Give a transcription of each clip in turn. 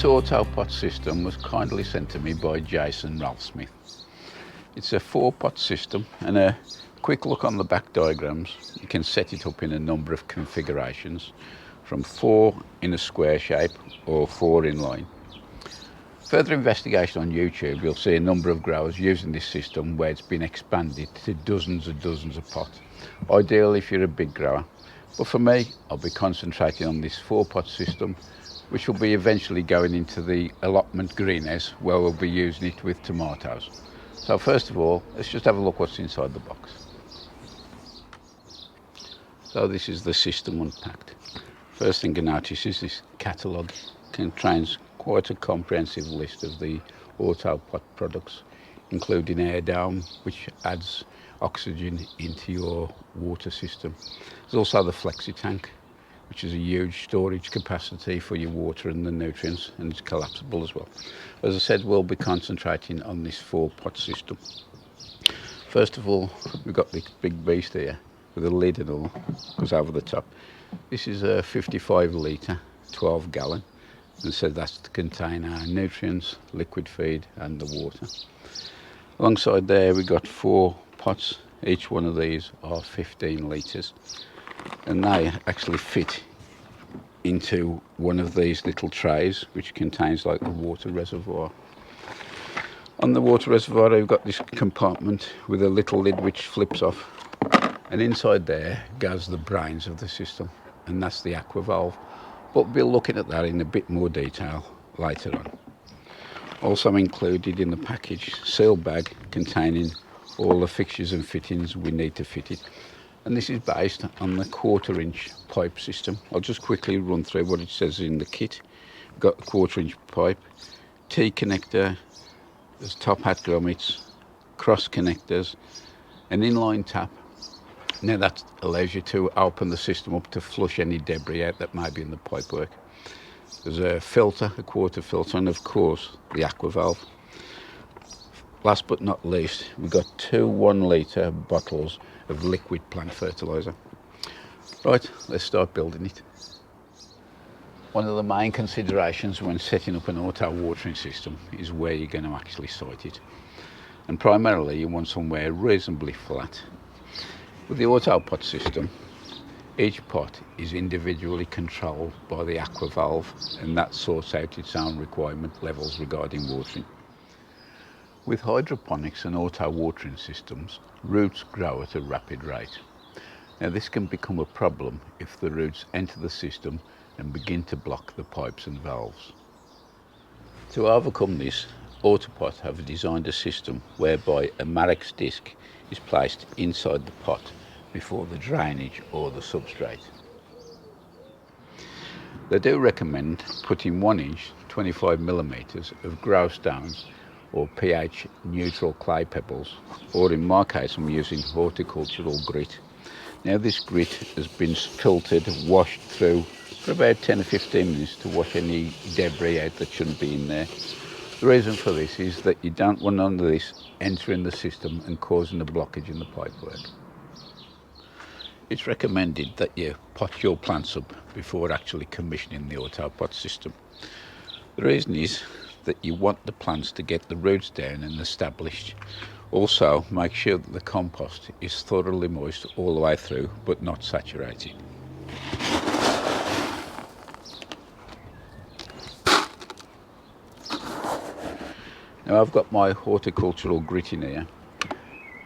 This AutoPot system was kindly sent to me by Jason Ralphsmith. It's a 4-pot system, and a quick look on the back diagrams, you can set it up in a number of configurations, from 4 in a square shape or 4 in line. Further investigation on YouTube, you'll see a number of growers using this system where it's been expanded to dozens and dozens of pots, ideal if you're a big grower. But for me, I'll be concentrating on this 4-pot system, which will be eventually going into the Allotment greenhouse where we'll be using it with tomatoes. So first of all, let's just have a look what's inside the box. So this is the system unpacked. First thing you notice is this catalogue contains quite a comprehensive list of the AutoPot products, including air dome, which adds oxygen into your water system. There's also the flexi tank, which is a huge storage capacity for your water and the nutrients, and it's collapsible as well. As I said, we'll be concentrating on this 4-pot system. First of all, we've got this big beast here with a lid and all, goes over the top. This is a 55 litre, 12 gallon, and so that's to contain our nutrients, liquid feed and the water. Alongside there we've got 4 pots, each one of these are 15 litres. And they actually fit into one of these little trays which contains like a water reservoir. On the water reservoir we've got this compartment with a little lid which flips off, and inside there goes the brains of the system, and that's the Aquavalve, but we'll be looking at that in a bit more detail later on. Also included in the package, sealed bag containing all the fixtures and fittings we need to fit it. And this is based on the 1/4-inch pipe system. I'll just quickly run through what it says in the kit. We've got a 1/4-inch pipe, T-connector, there's top hat grommets, cross connectors, an inline tap. Now that allows you to open the system up to flush any debris out that may be in the pipework. There's a filter, a 1/4 filter, and of course the Aquavalve. Last but not least, we've got 2 1-litre bottles of liquid plant fertiliser. Right, let's start building it. One of the main considerations when setting up an auto watering system is where you're going to actually site it. And primarily you want somewhere reasonably flat. With the AutoPot system, each pot is individually controlled by the Aquavalve, and that sorts out its own requirement levels regarding watering. With hydroponics and auto watering systems, roots grow at a rapid rate. Now this can become a problem if the roots enter the system and begin to block the pipes and valves. To overcome this, AutoPot have designed a system whereby a Marix Disc is placed inside the pot before the drainage or the substrate. They do recommend putting 1-inch 25mm of grow stones or pH neutral clay pebbles, or in my case I'm using horticultural grit. Now this grit has been filtered, washed through for about 10 or 15 minutes to wash any debris out that shouldn't be in there. The reason for this is that you don't want none of this entering the system and causing a blockage in the pipework. It's recommended that you pot your plants up before actually commissioning the AutoPot system. The reason is that you want the plants to get the roots down and established. Also, make sure that the compost is thoroughly moist all the way through, but not saturated. Now I've got my horticultural grit in here.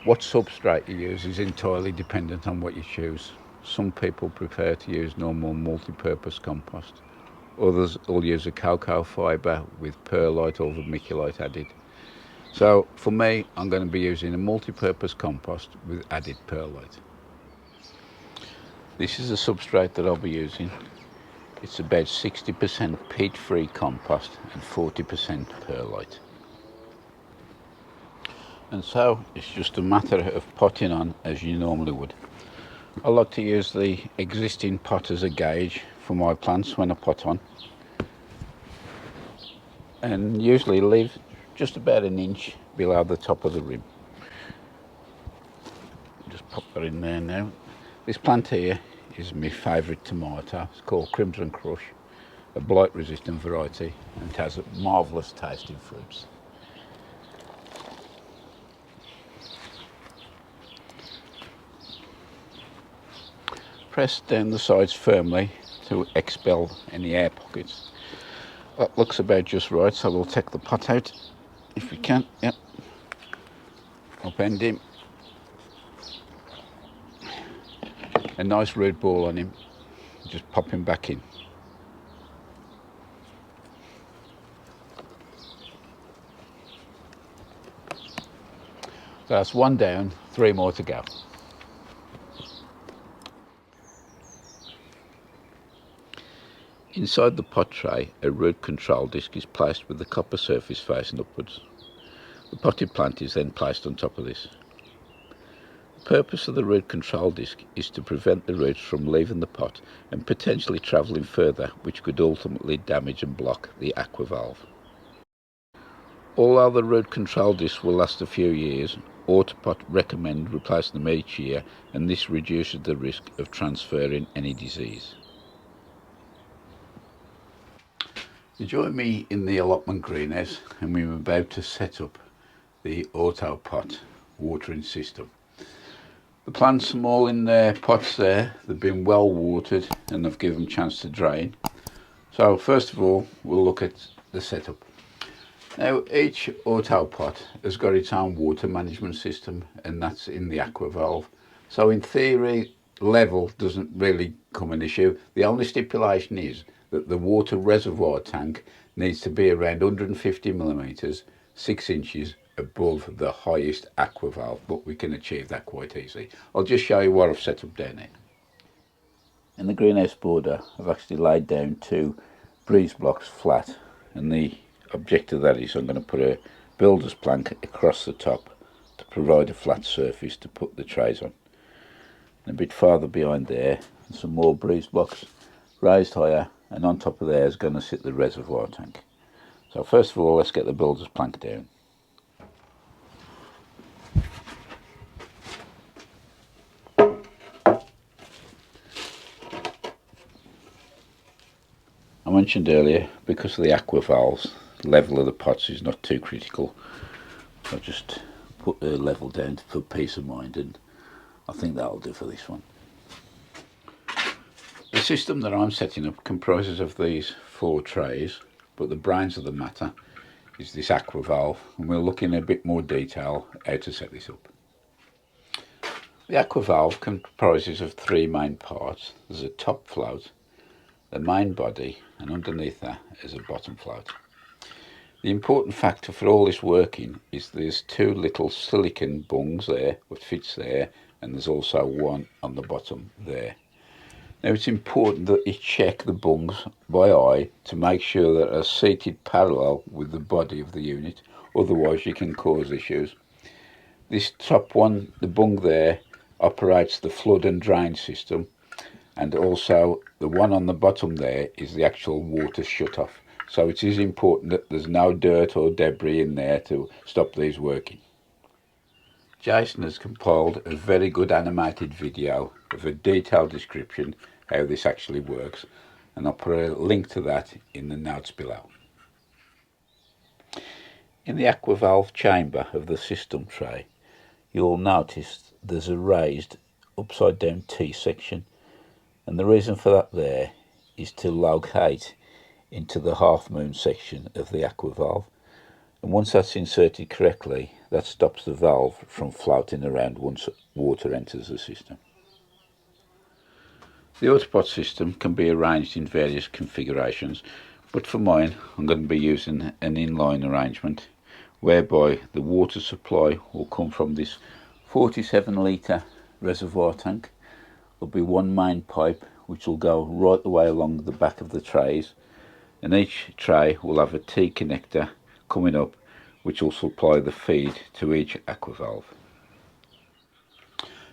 What substrate you use is entirely dependent on what you choose. Some people prefer to use normal multi-purpose compost. Others will use a cocoa fibre with perlite or vermiculite added. So for me, I'm going to be using a multi-purpose compost with added perlite. This is the substrate that I'll be using. It's about 60% peat-free compost and 40% perlite. And so it's just a matter of potting on as you normally would. I like to use the existing pot as a gauge for my plants when I pot on, and usually leave just about 1 inch below the top of the rim. Just pop that in there now. This plant here is my favourite tomato. It's called Crimson Crush, a blight resistant variety, and it has a marvellous tasting fruits. Press down the sides firmly to expel any air pockets. That looks about just right, so we'll take the pot out if we can. Yep. Upend him. A nice red ball on him. Just pop him back in. So that's one down, 3 more to go. Inside the pot tray, a root control disc is placed with the copper surface facing upwards. The potted plant is then placed on top of this. The purpose of the root control disc is to prevent the roots from leaving the pot and potentially travelling further, which could ultimately damage and block the Aquavalve. Although the root control disc will last a few years, AutoPot recommend replacing them each year, and this reduces the risk of transferring any disease. Join me in the allotment greenhouse, and we're about to set up the AutoPot watering system. The plants are all in their pots there. They've been well watered and I've given them a chance to drain. So first of all, we'll look at the setup. Now each AutoPot has got its own water management system, and that's in the Aquavalve. So in theory, level doesn't really come an issue. The only stipulation is that the water reservoir tank needs to be around 150 millimeters, 6 inches above the highest Aquavalve, but we can achieve that quite easy. I'll just show you what I've set up down here. In the greenhouse border, I've actually laid down 2 breeze blocks flat, and the objective of that is I'm going to put a builder's plank across the top to provide a flat surface to put the trays on. And a bit farther behind there, some more breeze blocks raised higher, and on top of there is going to sit the reservoir tank. So first of all, let's get the builder's plank down. I mentioned earlier, because of the Aquavalves, the level of the pots is not too critical. So I just put the level down for peace of mind, and I think that'll do for this one. The system that I'm setting up comprises of these 4 trays, but the brains of the matter is this Aquavalve, and we'll look in a bit more detail how to set this up. The Aquavalve comprises of 3 main parts. There's a top float, the main body, and underneath that is a bottom float. The important factor for all this working is there's 2 little silicon bungs there, which fits there, and there's also one on the bottom there. Now it's important that you check the bungs by eye to make sure that they're seated parallel with the body of the unit, otherwise you can cause issues. This top one, the bung there, operates the flood and drain system, and also the one on the bottom there is the actual water shut-off. So it is important that there's no dirt or debris in there to stop these working. Jason has compiled a very good animated video of a detailed description how this actually works, and I'll put a link to that in the notes below. In the Aquavalve chamber of the system tray, you'll notice there's a raised upside down T section, and the reason for that there is to locate into the half moon section of the Aquavalve, and once that's inserted correctly, that stops the valve from floating around once water enters the system. The AutoPot system can be arranged in various configurations, but for mine I'm going to be using an inline arrangement whereby the water supply will come from this 47 litre reservoir tank. There'll be one main pipe which will go right the way along the back of the trays, and each tray will have a T connector coming up which will supply the feed to each Aquavalve.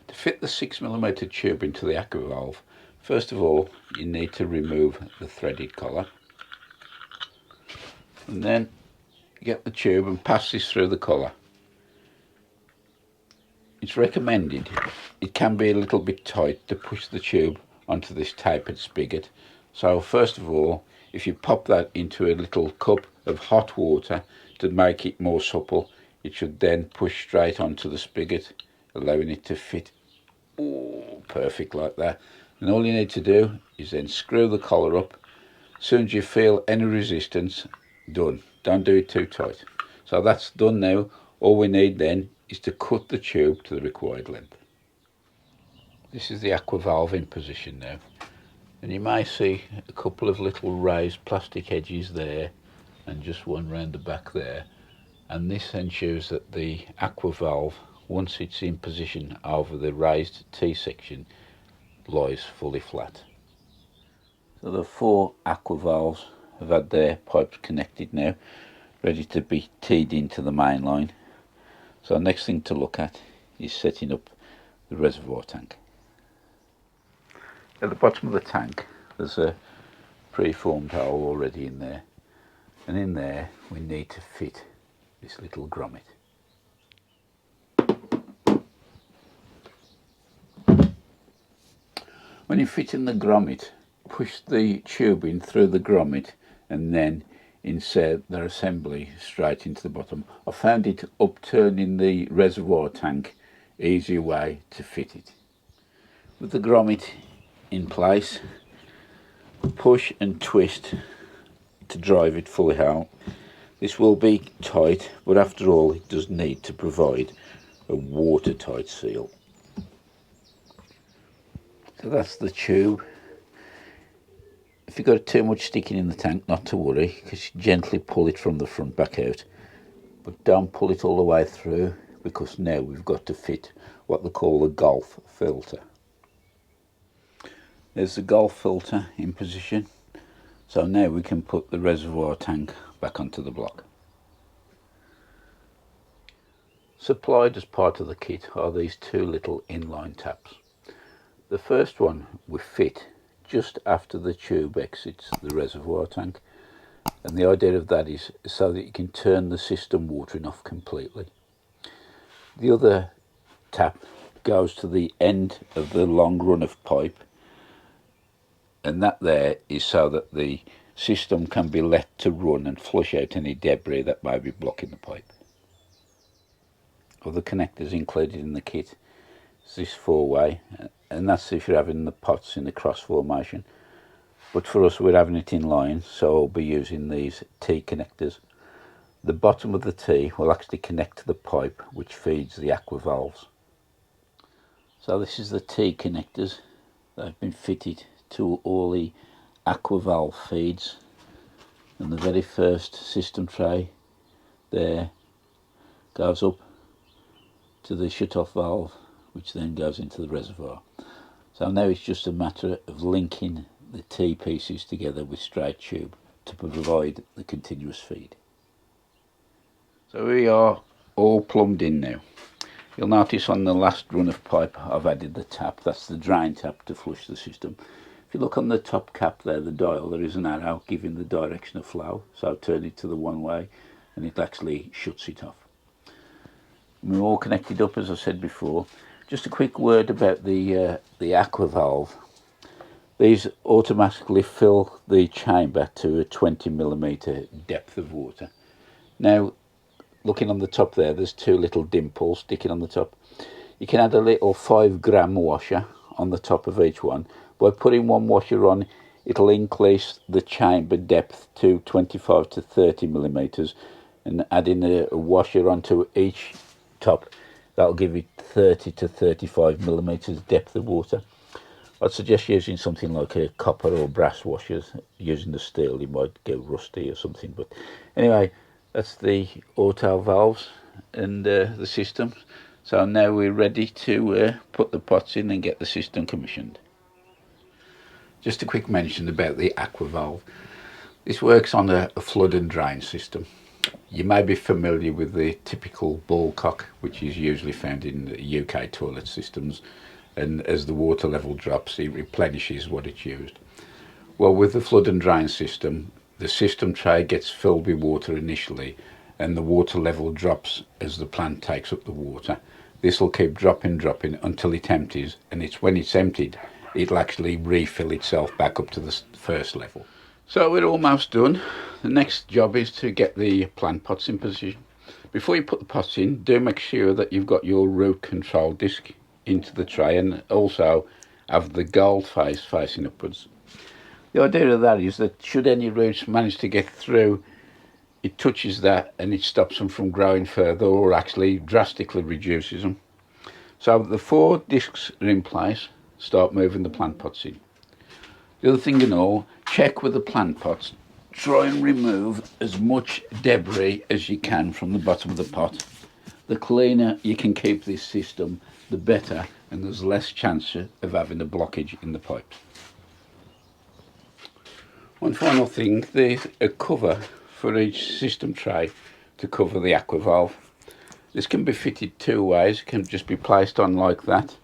To fit the 6mm tube into the Aquavalve, first of all you need to remove the threaded collar, and then get the tube and pass this through the collar. It's recommended, it can be a little bit tight, to push the tube onto this tapered spigot. So first of all, if you pop that into a little cup of hot water to make it more supple, it should then push straight onto the spigot, allowing it to fit perfect like that. And all you need to do is then screw the collar up. As soon as you feel any resistance, done. Don't do it too tight. So that's done now. All we need then is to cut the tube to the required length. This is the Aquavalve in position now, and you may see a couple of little raised plastic edges there and just one round the back there, and this ensures that the Aquavalve, once it's in position over the raised T-section, lies fully flat. So the 4 Aquavalves have had their pipes connected now, ready to be teed into the main line. So next thing to look at is setting up the reservoir tank. At the bottom of the tank there's a pre-formed hole already in there, and in there we need to fit this little grommet. When you're fitting the grommet, push the tube in through the grommet and then insert the assembly straight into the bottom. I found it upturning the reservoir tank easier way to fit it. With the grommet in place, push and twist to drive it fully out. This will be tight, but after all it does need to provide a watertight seal. So that's the tube. If you've got too much sticking in the tank, not to worry, because you gently pull it from the front back out, but don't pull it all the way through, because now we've got to fit what they call the Gulf filter. There's the Gulf filter in position, so now we can put the reservoir tank back onto the block. Supplied as part of the kit are these 2 little inline taps. The first one we fit just after the tube exits the reservoir tank, and the idea of that is so that you can turn the system watering off completely. The other tap goes to the end of the long run of pipe, and that there is so that the system can be let to run and flush out any debris that may be blocking the pipe. Other connectors included in the kit is this 4-way, and that's if you're having the pots in the cross formation, but for us we're having it in line, so I'll be using these T connectors. The bottom of the T will actually connect to the pipe which feeds the Aquavalves. So this is the T connectors that have been fitted to all the Aquavalve feeds, and the very first system tray there goes up to the shut-off valve, which then goes into the reservoir. So now it's just a matter of linking the T pieces together with straight tube to provide the continuous feed. So we are all plumbed in now. You'll notice on the last run of pipe I've added the tap. That's the drain tap to flush the system. If you look on the top cap there, the dial, there is an arrow giving the direction of flow, so turn it to the 1-way and it actually shuts it off. We're all connected up, as I said before. Just a quick word about the Aquavalve. These automatically fill the chamber to a 20mm depth of water. Now, looking on the top there, there's 2 little dimples sticking on the top. You can add a little 5-gram washer on the top of each one. By putting 1 washer on, it'll increase the chamber depth to 25 to 30mm, and adding a washer onto each top, that'll give it 30 to 35mm depth of water. I'd suggest using something like a copper or brass washers. Using the steel you might go rusty or something, but anyway, that's the auto valves and the system. So now we're ready to put the pots in and get the system commissioned. Just a quick mention about the Aquavalve. This works on a flood and drain system. You may be familiar with the typical ball cock, which is usually found in UK toilet systems, and as the water level drops it replenishes what it's used. Well, with the flood and drain system, the system tray gets filled with water initially, and the water level drops as the plant takes up the water. This will keep dropping until it empties, and it's when it's emptied it'll actually refill itself back up to the first level. So we're almost done. The next job is to get the plant pots in position. Before you put the pots in, do make sure that you've got your root control disc into the tray, and also have the gold face facing upwards. The idea of that is that should any roots manage to get through, it touches that and it stops them from growing further, or actually drastically reduces them. So the 4 discs are in place. Start moving the plant pots in. The other thing you know, check with the plant pots. Try and remove as much debris as you can from the bottom of the pot. The cleaner you can keep this system, the better, and there's less chance of having a blockage in the pipes. One final thing, there's a cover for each system tray to cover the Aquavalve. This can be fitted 2 ways. It can just be placed on like that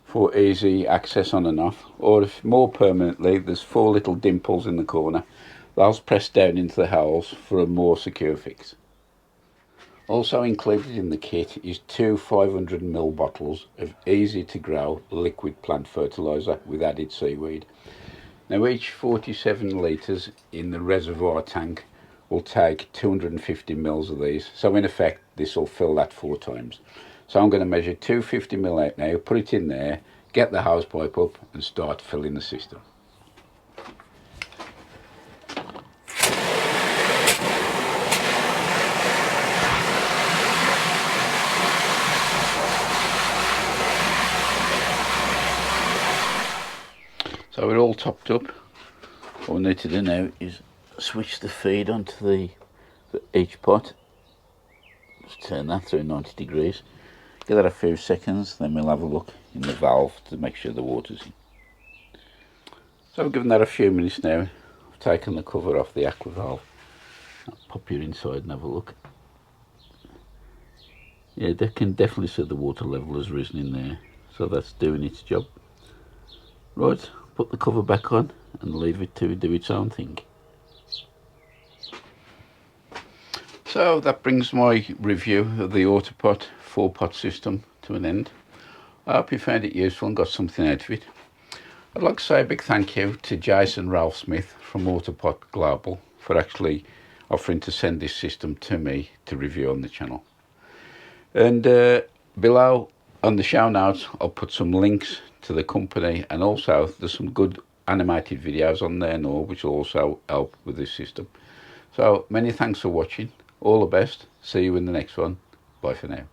for easy access on and off, or if more permanently, there's 4 little dimples in the corner. Those press down into the holes for a more secure fix. Also included in the kit is 2 500ml bottles of easy to grow liquid plant fertiliser with added seaweed. Now each 47 litres in the reservoir tank will take 250ml of these, so in effect this will fill that 4 times. So I'm going to measure 250ml out now, put it in there, get the hose pipe up and start filling the system. So we're all topped up. What we need to do now is switch the feed onto each pot. Just turn that through 90 degrees. Give that a few seconds, then we'll have a look in the valve to make sure the water's in. So I've given that a few minutes now. I've taken the cover off the Aquavalve. I'll pop you inside and have a look. Yeah, they can definitely see the water level has risen in there, so that's doing its job. Right, put the cover back on and leave it to do its own thing. So that brings my review of the AutoPot 4-pot system to an end. I hope you found it useful and got something out of it. I'd like to say a big thank you to Jason Ralph Smith from AutoPot Global for actually offering to send this system to me to review on the channel. And below on the show notes I'll put some links to the company, and also there's some good animated videos on there now which will also help with this system. So many thanks for watching. All the best. See you in the next one. Bye for now.